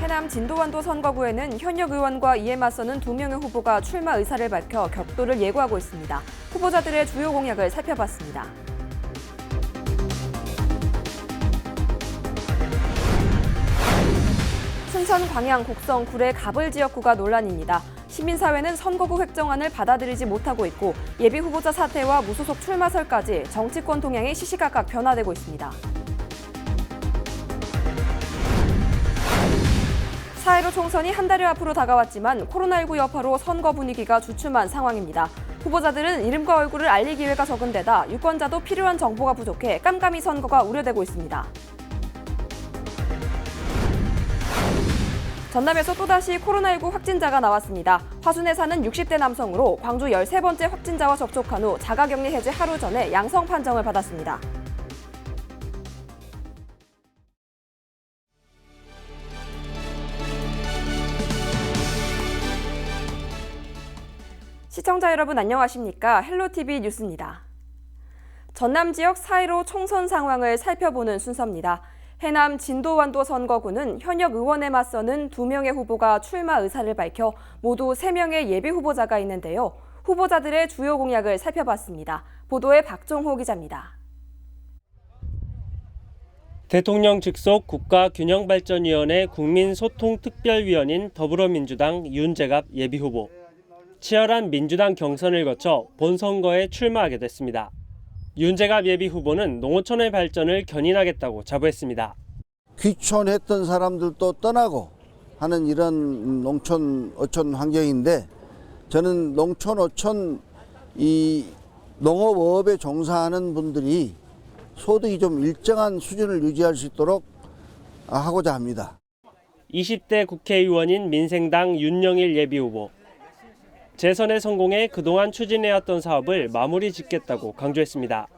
해남 진도완도 선거구에는 현역 의원과 이에 맞서는 2명의 후보가 출마 의사를 밝혀 격돌을 예고하고 있습니다. 후보자들의 주요 공약을 살펴봤습니다. 순천 광양 곡성 구례 가불 지역구가 논란입니다. 시민사회는 선거구 획정안을 받아들이지 못하고 있고 예비 후보자 사퇴와 무소속 출마설까지 정치권 동향이 시시각각 변화되고 있습니다. 4.15 총선이 한 달여 앞으로 다가왔지만 코로나19 여파로 선거 분위기가 주춤한 상황입니다. 후보자들은 이름과 얼굴을 알릴 기회가 적은 데다 유권자도 필요한 정보가 부족해 깜깜이 선거가 우려되고 있습니다. 전남에서 또다시 코로나19 확진자가 나왔습니다. 화순에 사는 60대 남성으로 광주 13번째 확진자와 접촉한 후 자가격리 해제 하루 전에 양성 판정을 받았습니다. 시청자 여러분 안녕하십니까? 헬로티비 뉴스입니다. 전남 지역 4.15 총선 상황을 살펴보는 순서입니다. 해남 진도완도 선거구는 현역 의원에 맞서는 2명의 후보가 출마 의사를 밝혀 모두 3명의 예비 후보자가 있는데요. 후보자들의 주요 공약을 살펴봤습니다. 보도에 박종호 기자입니다. 대통령 직속 국가균형발전위원회 국민소통특별위원인 더불어민주당 윤재갑 예비후보. 치열한 민주당 경선을 거쳐 본선거에 출마하게 됐습니다. 윤재갑 예비후보는 농어촌의 발전을 견인하겠다고 자부했습니다. 귀촌했던 사람들도 떠나고 하는 이런 농촌 어촌 환경인데 저는 농촌 어촌 이 농업업에 종사하는 분들이 소득이 좀 일정한 수준을 유지할 수 있도록 하고자 합니다. 20대 국회의원인 민생당 윤영일 예비후보. 재선에 성공해 그동안 추진해왔던 사업을 마무리 짓겠다고 강조했습니다.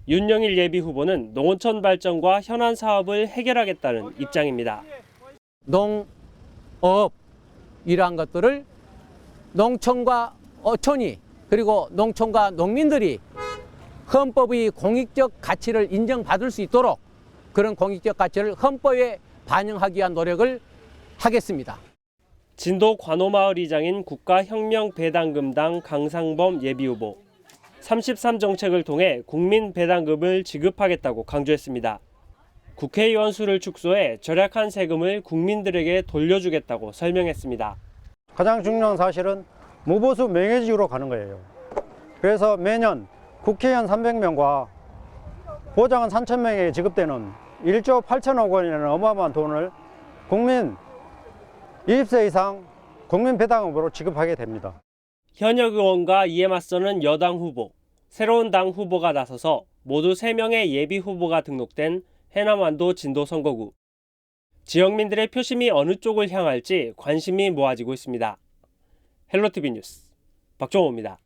윤영일 예비후보는 농어촌 발전과 현안 사업을 해결하겠다는 입장입니다. 농업 이러한 것들을 농촌과 어촌이 그리고 농촌과 농민들이 헌법의 공익적 가치를 인정받을 수 있도록 그런 공익적 가치를 헌법에 반영하기 위한 노력을 하겠습니다. 진도 관호마을 이장인 국가혁명배당금당 강상범 예비후보. 33정책을 통해 국민배당금을 지급하겠다고 강조했습니다. 국회의원 수를 축소해 절약한 세금을 국민들에게 돌려주겠다고 설명했습니다. 가장 중요한 사실은 무보수 명예직으로 가는 거예요. 그래서 매년 국회의원 300명과 보좌관 3,000명에게 지급되는 1조 8천억 원이라는 어마어마한 돈을 국민 20세 이상 국민배당금으로 지급하게 됩니다. 현역 의원과 이에 맞서는 여당 후보, 새로운 당 후보가 나서서 모두 3명의 예비 후보가 등록된 해남완도 진도 선거구. 지역민들의 표심이 어느 쪽을 향할지 관심이 모아지고 있습니다. 헬로티비 뉴스 박종호입니다.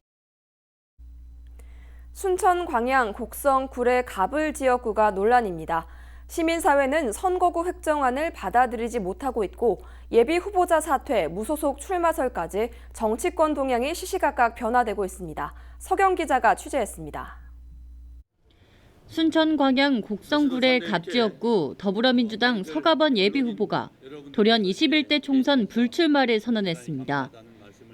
순천 광양 곡성 구례 가불 지역구가 논란입니다. 시민사회는 선거구 획정안을 받아들이지 못하고 있고 예비 후보자 사퇴, 무소속 출마설까지 정치권 동향이 시시각각 변화되고 있습니다. 서경 기자가 취재했습니다. 순천 광양 곡성 구례 갑지역구 더불어민주당 서가번 예비 후보가 돌연 21대 총선 불출마를 선언했습니다.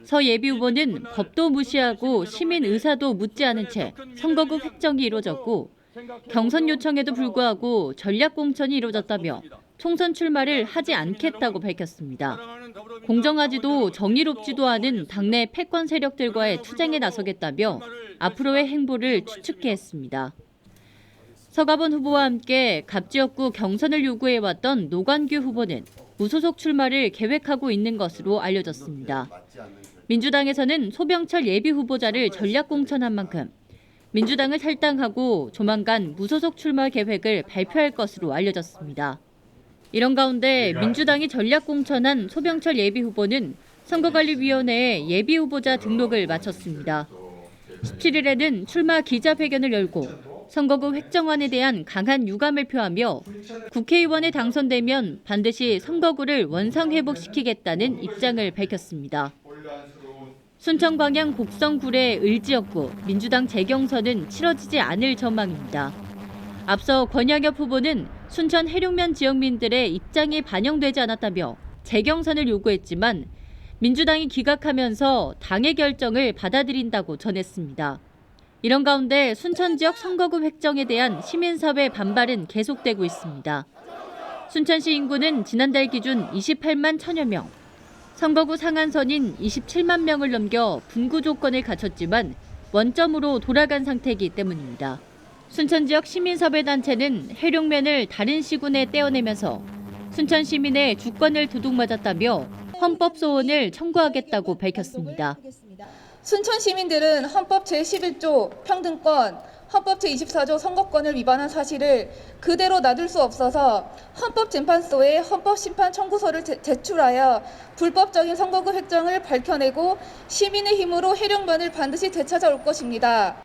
서 예비 후보는 법도 무시하고 시민 의사도 묻지 않은 채 선거구 획정이 이루어졌고 경선 요청에도 불구하고 전략 공천이 이루어졌다며 총선 출마를 하지 않겠다고 밝혔습니다. 공정하지도 정의롭지도 않은 당내 패권 세력들과의 투쟁에 나서겠다며 앞으로의 행보를 추측해 했습니다. 서가번 후보와 함께 갑지역구 경선을 요구해왔던 노관규 후보는 무소속 출마를 계획하고 있는 것으로 알려졌습니다. 민주당에서는 소병철 예비 후보자를 전략 공천한 만큼 민주당을 탈당하고 조만간 무소속 출마 계획을 발표할 것으로 알려졌습니다. 이런 가운데 민주당이 전략 공천한 소병철 예비 후보는 선거관리위원회에 예비 후보자 등록을 마쳤습니다. 17일에는 출마 기자회견을 열고 선거구 획정안에 대한 강한 유감을 표하며 국회의원에 당선되면 반드시 선거구를 원상회복시키겠다는 입장을 밝혔습니다. 순천 광양 곡성 구례 을지역구 민주당 재경선은 치러지지 않을 전망입니다. 앞서 권양엽 후보는 순천 해룡면 지역민들의 입장이 반영되지 않았다며 재경선을 요구했지만 민주당이 기각하면서 당의 결정을 받아들인다고 전했습니다. 이런 가운데 순천 지역 선거구 획정에 대한 시민사회 반발은 계속되고 있습니다. 순천시 인구는 지난달 기준 28만 1천여 명, 선거구 상한선인 27만 명을 넘겨 분구 조건을 갖췄지만 원점으로 돌아간 상태이기 때문입니다. 순천 지역 시민사회단체는 해룡면을 다른 시군에 떼어내면서 순천 시민의 주권을 도둑맞았다며 헌법 소원을 청구하겠다고 밝혔습니다. 순천 시민들은 헌법 제11조 평등권, 헌법 제24조 선거권을 위반한 사실을 그대로 놔둘 수 없어서 헌법재판소에 헌법심판 청구서를 제출하여 불법적인 선거구 획정을 밝혀내고 시민의 힘으로 해룡면을 반드시 되찾아올 것입니다.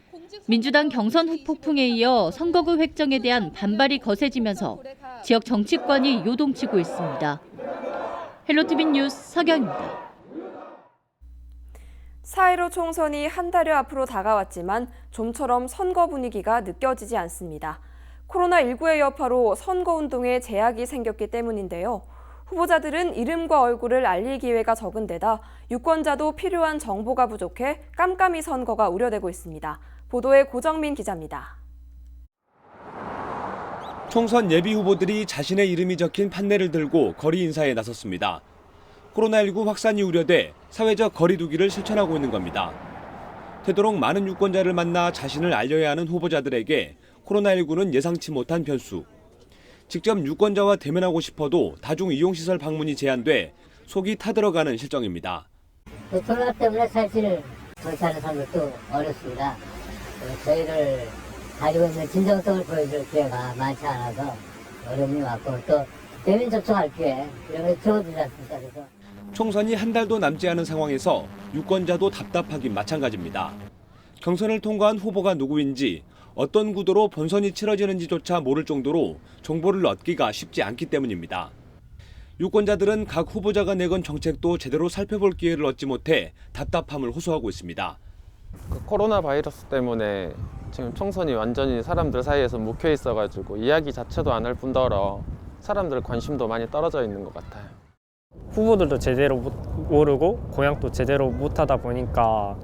민주당 경선 후폭풍에 이어 선거구 획정에 대한 반발이 거세지면서 지역 정치권이 요동치고 있습니다. 헬로티비 뉴스 서경입니다. 4.15 총선이 한 달여 앞으로 다가왔지만 좀처럼 선거 분위기가 느껴지지 않습니다. 코로나19의 여파로 선거운동에 제약이 생겼기 때문인데요. 후보자들은 이름과 얼굴을 알릴 기회가 적은 데다 유권자도 필요한 정보가 부족해 깜깜이 선거가 우려되고 있습니다. 보도에 고정민 기자입니다. 총선 예비 후보들이 자신의 이름이 적힌 판넬을 들고 거리 인사에 나섰습니다. 코로나19 확산이 우려돼 사회적 거리 두기를 실천하고 있는 겁니다. 되도록 많은 유권자를 만나 자신을 알려야 하는 후보자들에게 코로나19는 예상치 못한 변수. 직접 유권자와 대면하고 싶어도 다중이용시설 방문이 제한돼 속이 타들어가는 실정입니다. 코로나 때문에 사실 정치하는 사람들도 어렵습니다. 저희를 가지고 있는 진정성을 보여줄 기회가 많지 않아서 어려움이 많고 또 대면 접촉할 기회 이런 게 적어지지 않습니까? 그래서 총선이 한 달도 남지 않은 상황에서 유권자도 답답하긴 마찬가지입니다. 경선을 통과한 후보가 누구인지 어떤 구도로 본선이 치러지는지조차 모를 정도로 정보를 얻기가 쉽지 않기 때문입니다. 유권자들은 각 후보자가 내건 정책도 제대로 살펴볼 기회를 얻지 못해 답답함을 호소하고 있습니다. 코로나 바이러스 때문에 지금 총선이 완전히 사람들 사이에서 묵혀 있어가지고 이야기 자체도 안 할 뿐더러 사람들 관심도 많이 떨어져 있는 것 같아요. 후보들도 제대로 모르고 공약도 제대로 못하다 보니까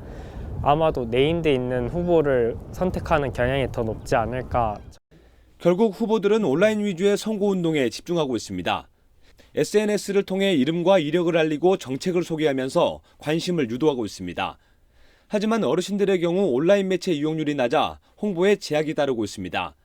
아마도 네임돼 있는 후보를 선택하는 경향이 더 높지 않을까. 결국 후보들은 온라인 위주의 선거운동에 집중하고 있습니다. SNS를 통해 이름과 이력을 알리고 정책을 소개하면서 관심을 유도하고 있습니다. 하지만 어르신들의 경우 온라인 매체 이용률이 낮아 홍보에 제약이 따르고 있습니다.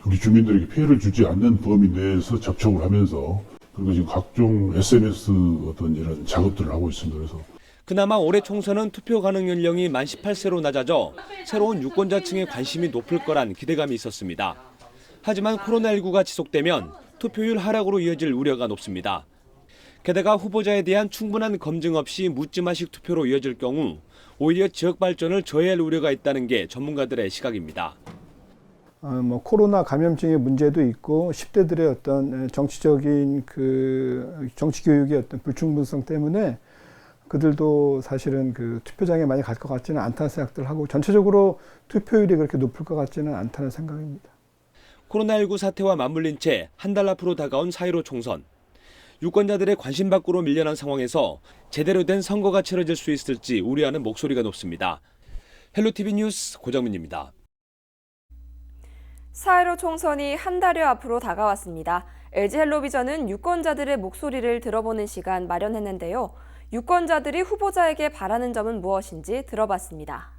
우리 주민들에게 피해를 주지 않는 범위 내에서 접촉을 하면서 그리고 지금 각종 SNS 어떤 이런 작업들을 하고 있습니다. 그래서 그나마 올해 총선은 투표 가능 연령이 만 18세로 낮아져 새로운 유권자층의 관심이 높을 거란 기대감이 있었습니다. 하지만 코로나19가 지속되면 투표율 하락으로 이어질 우려가 높습니다. 게다가 후보자에 대한 충분한 검증 없이 묻지마식 투표로 이어질 경우 오히려 지역 발전을 저해할 우려가 있다는 게 전문가들의 시각입니다. 코로나 감염증의 문제도 있고 10대들의 어떤 정치적인 정치 교육의 어떤 불충분성 때문에 그들도 사실은 투표장에 많이 갈 것 같지는 않다는 생각들 하고 전체적으로 투표율이 그렇게 높을 것 같지는 않다는 생각입니다. 코로나19 사태와 맞물린 채 한 달 앞으로 다가온 4.15 총선. 유권자들의 관심 밖으로 밀려난 상황에서 제대로 된 선거가 치러질 수 있을지 우려하는 목소리가 높습니다. 헬로티비 뉴스 고정민입니다. 4.15 총선이 한 달여 앞으로 다가왔습니다. LG 헬로비전은 유권자들의 목소리를 들어보는 시간 마련했는데요. 유권자들이 후보자에게 바라는 점은 무엇인지 들어봤습니다.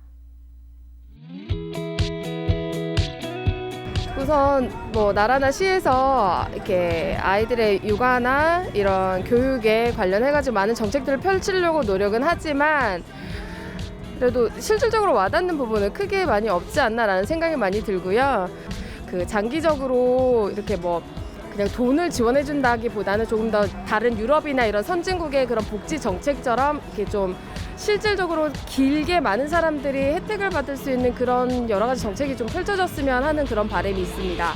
우선 나라나 시에서 이렇게 아이들의 육아나 이런 교육에 관련해가지고 많은 정책들을 펼치려고 노력은 하지만 그래도 실질적으로 와닿는 부분은 크게 많이 없지 않나라는 생각이 많이 들고요. 장기적으로 이렇게 그냥 돈을 지원해준다기보다는 조금 더 다른 유럽이나 이런 선진국의 그런 복지 정책처럼 이렇게 좀 실질적으로 길게 많은 사람들이 혜택을 받을 수 있는 그런 여러 가지 정책이 좀 펼쳐졌으면 하는 그런 바람이 있습니다.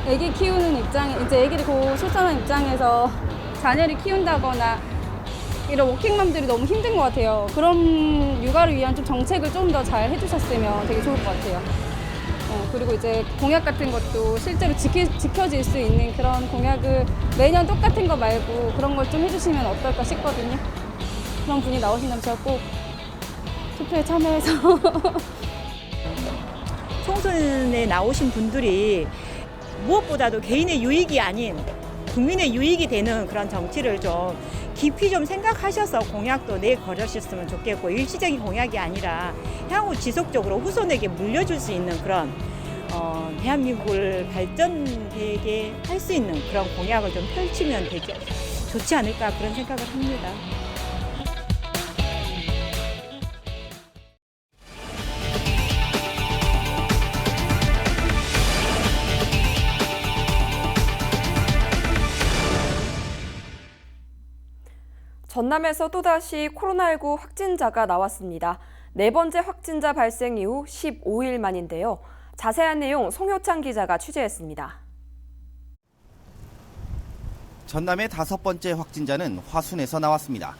아기 키우는 이제 아기를 소산한 입장에서 자녀를 키운다거나 이런 워킹맘들이 너무 힘든 것 같아요. 그런 육아를 위한 좀 정책을 좀 더 잘 해주셨으면 되게 좋을 것 같아요. 그리고 이제 공약 같은 것도 실제로 지켜질 수 있는 그런 공약을 매년 똑같은 거 말고 그런 걸 좀 해주시면 어떨까 싶거든요. 그런 분이 나오신다면 제가 꼭 투표에 참여해서 총선에 나오신 분들이 무엇보다도 개인의 유익이 아닌 국민의 유익이 되는 그런 정치를 좀 깊이 좀 생각하셔서 공약도 내걸으셨으면 좋겠고, 일시적인 공약이 아니라 향후 지속적으로 후손에게 물려줄 수 있는 그런 대한민국을 발전되게 할 수 있는 그런 공약을 좀 펼치면 좋지 않을까 그런 생각을 합니다. 전남에서 또다시 코로나19 확진자가 나왔습니다. 네 번째 확진자 발생 이후 15일 만인데요. 자세한 내용 송효창 기자가 취재했습니다. 전남의 5번째 확진자는 화순에서 나왔습니다.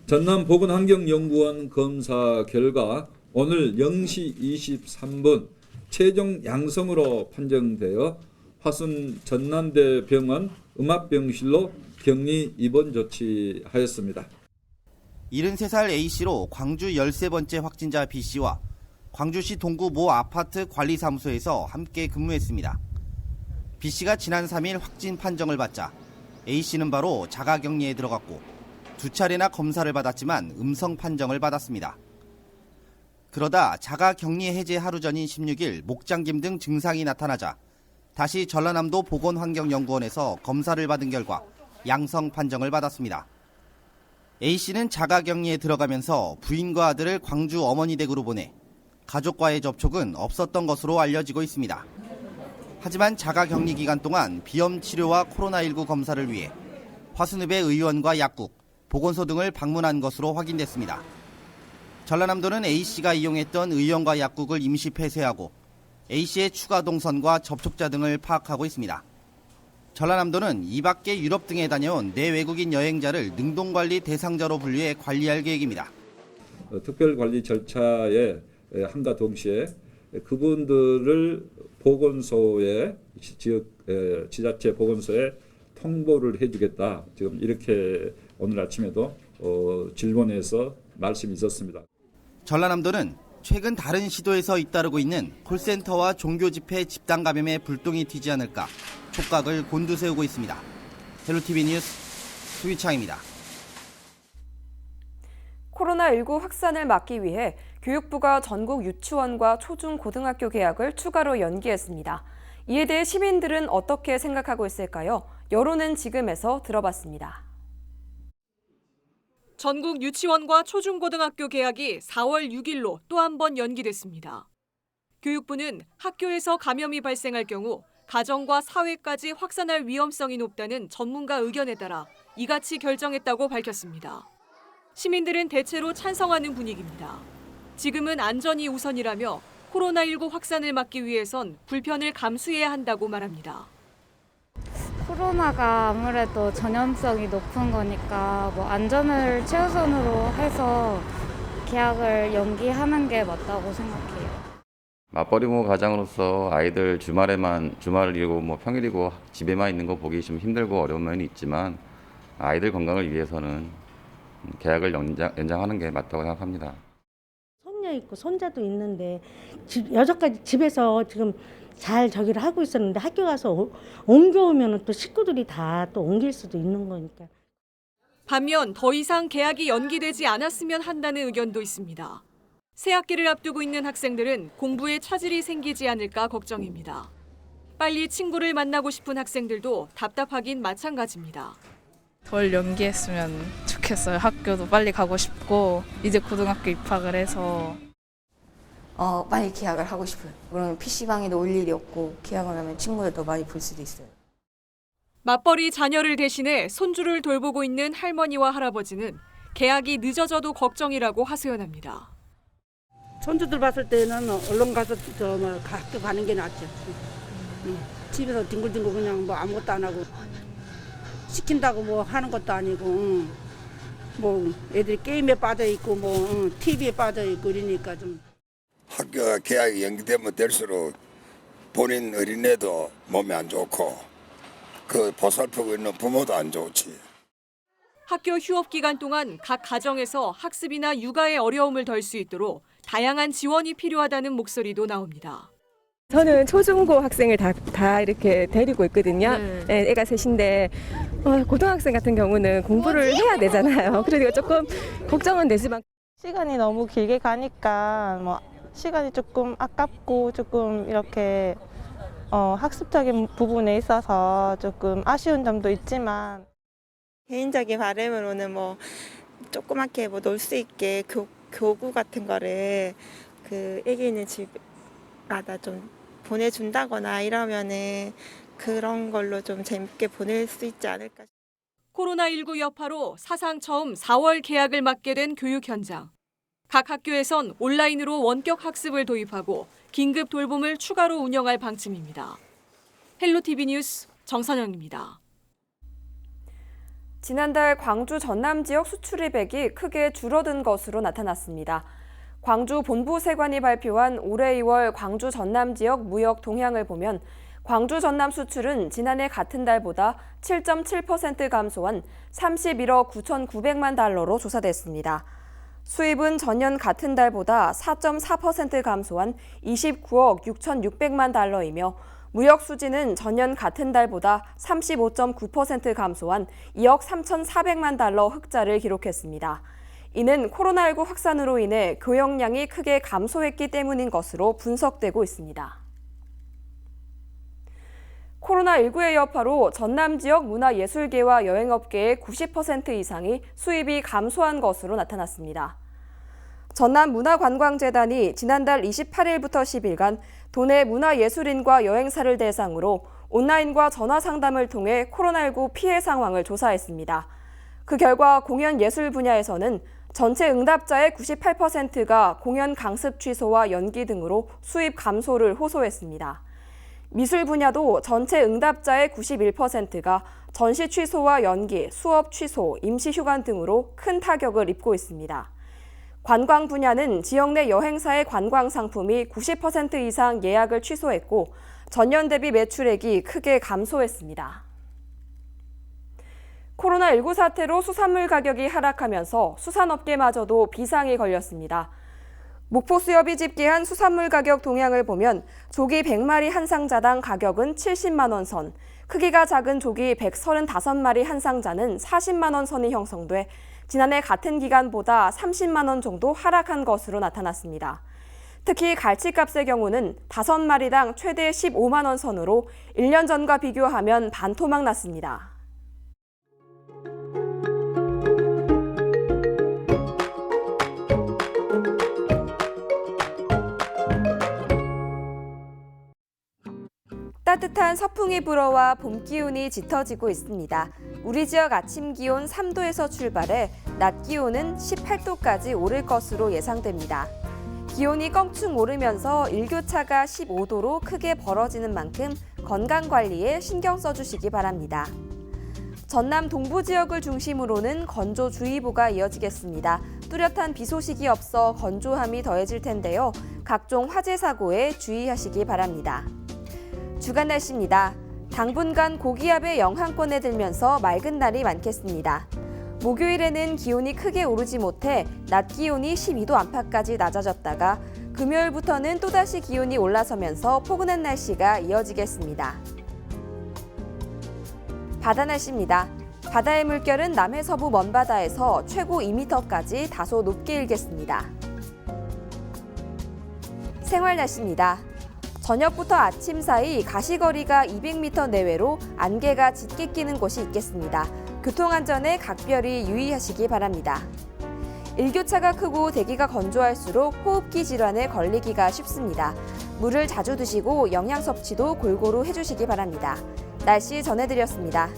전남보건환경연구원 검사 결과 오늘 0시 23분 최종 양성으로 판정되어 화순 전남대병원 음압병실로 격리 입원 조치하였습니다. 73살 A씨로 광주 13번째 확진자 B씨와 광주시 동구 모 아파트 관리사무소에서 함께 근무했습니다. B씨가 지난 3일 확진 판정을 받자 A씨는 바로 자가격리에 들어갔고 2차례나 검사를 받았지만 음성 판정을 받았습니다. 그러다 자가격리 해제 하루 전인 16일 목잠김 등 증상이 나타나자 다시 전라남도 보건환경연구원에서 검사를 받은 결과 양성 판정을 받았습니다. A씨는 자가격리에 들어가면서 부인과 아들을 광주 어머니 댁으로 보내 가족과의 접촉은 없었던 것으로 알려지고 있습니다. 하지만 자가격리 기간 동안 비염 치료와 코로나19 검사를 위해 화순읍의 의원과 약국, 보건소 등을 방문한 것으로 확인됐습니다. 전라남도는 A씨가 이용했던 의원과 약국을 임시 폐쇄하고 A씨의 추가 동선과 접촉자 등을 파악하고 있습니다. 전라남도는 이 밖에 유럽 등에 다녀온 내외국인 여행자를 능동관리 대상자로 분류해 관리할 계획입니다. 특별관리 절차에 한가 동시에 그분들을 보건소에 지자체 보건소에 통보를 해주겠다. 지금 이렇게 오늘 아침에도 질문에서 말씀이 있었습니다. 전라남도는 최근 다른 시도에서 잇따르고 있는 콜센터와 종교 집회 집단 감염에 불똥이 튀지 않을까 촉각을 곤두세우고 있습니다. 헬로티비 뉴스 수희창입니다. 코로나19 확산을 막기 위해 교육부가 전국 유치원과 초중고등학교 개학을 추가로 연기했습니다. 이에 대해 시민들은 어떻게 생각하고 있을까요? 여론은 지금에서 들어봤습니다. 전국 유치원과 초중고등학교 개학이 4월 6일로 또 한 번 연기됐습니다. 교육부는 학교에서 감염이 발생할 경우 가정과 사회까지 확산할 위험성이 높다는 전문가 의견에 따라 이같이 결정했다고 밝혔습니다. 시민들은 대체로 찬성하는 분위기입니다. 지금은 안전이 우선이라며 코로나19 확산을 막기 위해선 불편을 감수해야 한다고 말합니다. 코로나가 아무래도 전염성이 높은 거니까 안전을 최우선으로 해서 개학을 연기하는 게 맞다고 생각해요. 맞벌이모 가장으로서 아이들 주말을 이루고 평일이고 집에만 있는 거 보기 좀 힘들고 어려운 면이 있지만 아이들 건강을 위해서는 개학을 연장하는 게 맞다고 생각합니다. 손녀 있고 손자도 있는데 여전까지 집에서 지금 잘 저기를 하고 있었는데 학교 가서 옮겨오면 또 식구들이 다 또 옮길 수도 있는 거니까. 반면 더 이상 개학이 연기되지 않았으면 한다는 의견도 있습니다. 새 학기를 앞두고 있는 학생들은 공부에 차질이 생기지 않을까 걱정입니다. 빨리 친구를 만나고 싶은 학생들도 답답하긴 마찬가지입니다. 덜 연기했으면 좋겠어요. 학교도 빨리 가고 싶고 이제 고등학교 입학을 해서 빨리 개학을 하고 싶어요. 그러면 PC방에도 올 일이 없고 개학을 하면 친구들도 많이 볼 수도 있어요. 맞벌이 자녀를 대신해 손주를 돌보고 있는 할머니와 할아버지는 개학이 늦어져도 걱정이라고 하소연합니다. 손주들 봤을 때는 얼른 가서 학교 가는 게 낫죠. 집에서 뒹굴뒹굴 그냥 아무것도 안 하고 시킨다고 하는 것도 아니고 애들이 게임에 빠져 있고 TV에 빠져 있고 이러니까 좀. 학교가 개학이 연기되면 될수록 본인 어린애도 몸에 안 좋고 그 보살피고 있는 부모도 안 좋지. 학교 휴업 기간 동안 각 가정에서 학습이나 육아에 어려움을 덜 수 있도록 다양한 지원이 필요하다는 목소리도 나옵니다. 저는 초중고 학생을 다 이렇게 데리고 있거든요. 네, 애가 셋인데 고등학생 같은 경우는 공부를 해야 되잖아요. 그러니까 조금 걱정은 되지만 시간이 너무 길게 가니까 뭐 시간이 조금 아깝고 조금 이렇게 학습적인 부분에 있어서 조금 아쉬운 점도 있지만 개인적인 바람으로는 뭐 조그맣게 뭐 놀 수 있게 교구 같은 거를 그 애기 있는 집마다 좀 보내준다거나 이러면은 그런 걸로 좀 재밌게 보낼 수 있지 않을까. 코로나19 여파로 사상 처음 4월 개학을 맞게 된 교육 현장. 각 학교에선 온라인으로 원격 학습을 도입하고 긴급 돌봄을 추가로 운영할 방침입니다. 헬로티비 뉴스 정선영입니다. 지난달 광주 전남 지역 수출입액이 크게 줄어든 것으로 나타났습니다. 광주 본부세관이 발표한 올해 2월 광주 전남 지역 무역 동향을 보면 광주 전남 수출은 지난해 같은 달보다 7.7% 감소한 31억 9,900만 달러로 조사됐습니다. 수입은 전년 같은 달보다 4.4% 감소한 29억 6,600만 달러이며 무역 수지는 전년 같은 달보다 35.9% 감소한 2억 3,400만 달러 흑자를 기록했습니다. 이는 코로나19 확산으로 인해 교역량이 크게 감소했기 때문인 것으로 분석되고 있습니다. 코로나19의 여파로 전남 지역 문화예술계와 여행업계의 90% 이상이 수입이 감소한 것으로 나타났습니다. 전남문화관광재단이 지난달 28일부터 10일간 도내 문화예술인과 여행사를 대상으로 온라인과 전화 상담을 통해 코로나19 피해 상황을 조사했습니다. 그 결과 공연 예술 분야에서는 전체 응답자의 98%가 공연 강습 취소와 연기 등으로 수입 감소를 호소했습니다. 미술 분야도 전체 응답자의 91%가 전시 취소와 연기, 수업 취소, 임시 휴관 등으로 큰 타격을 입고 있습니다. 관광 분야는 지역 내 여행사의 관광 상품이 90% 이상 예약을 취소했고 전년 대비 매출액이 크게 감소했습니다. 코로나19 사태로 수산물 가격이 하락하면서 수산업계마저도 비상이 걸렸습니다. 목포수협이 집계한 수산물 가격 동향을 보면 조기 100마리 한 상자당 가격은 70만 원 선, 크기가 작은 조기 135마리 한 상자는 40만 원 선이 형성돼 지난해 같은 기간보다 30만 원 정도 하락한 것으로 나타났습니다. 특히 갈치값의 경우는 5마리당 최대 15만 원 선으로 1년 전과 비교하면 반토막 났습니다. 따뜻한 서풍이 불어와 봄 기운이 짙어지고 있습니다. 우리 지역 아침 기온 3도에서 출발해 낮 기온은 18도까지 오를 것으로 예상됩니다. 기온이 껑충 오르면서 일교차가 15도로 크게 벌어지는 만큼 건강관리에 신경 써주시기 바랍니다. 전남 동부 지역을 중심으로는 건조주의보가 이어지겠습니다. 뚜렷한 비 소식이 없어 건조함이 더해질 텐데요. 각종 화재 사고에 주의하시기 바랍니다. 주간 날씨입니다. 당분간 고기압의 영하권에 들면서 맑은 날이 많겠습니다. 목요일에는 기온이 크게 오르지 못해 낮 기온이 12도 안팎까지 낮아졌다가 금요일부터는 또다시 기온이 올라서면서 포근한 날씨가 이어지겠습니다. 바다 날씨입니다. 바다의 물결은 남해 서부 먼바다에서 최고 2m까지 다소 높게 일겠습니다. 생활 날씨입니다. 저녁부터 아침 사이 가시거리가 200m 내외로 안개가 짙게 끼는 곳이 있겠습니다. 교통안전에 각별히 유의하시기 바랍니다. 일교차가 크고 대기가 건조할수록 호흡기 질환에 걸리기가 쉽습니다. 물을 자주 드시고 영양 섭취도 골고루 해주시기 바랍니다. 날씨 전해드렸습니다.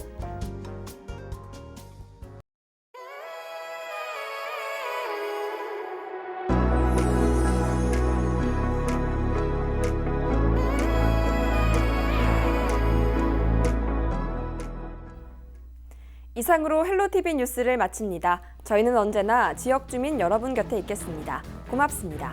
이상으로 헬로티비 뉴스를 마칩니다. 저희는 언제나 지역 주민 여러분 곁에 있겠습니다. 고맙습니다.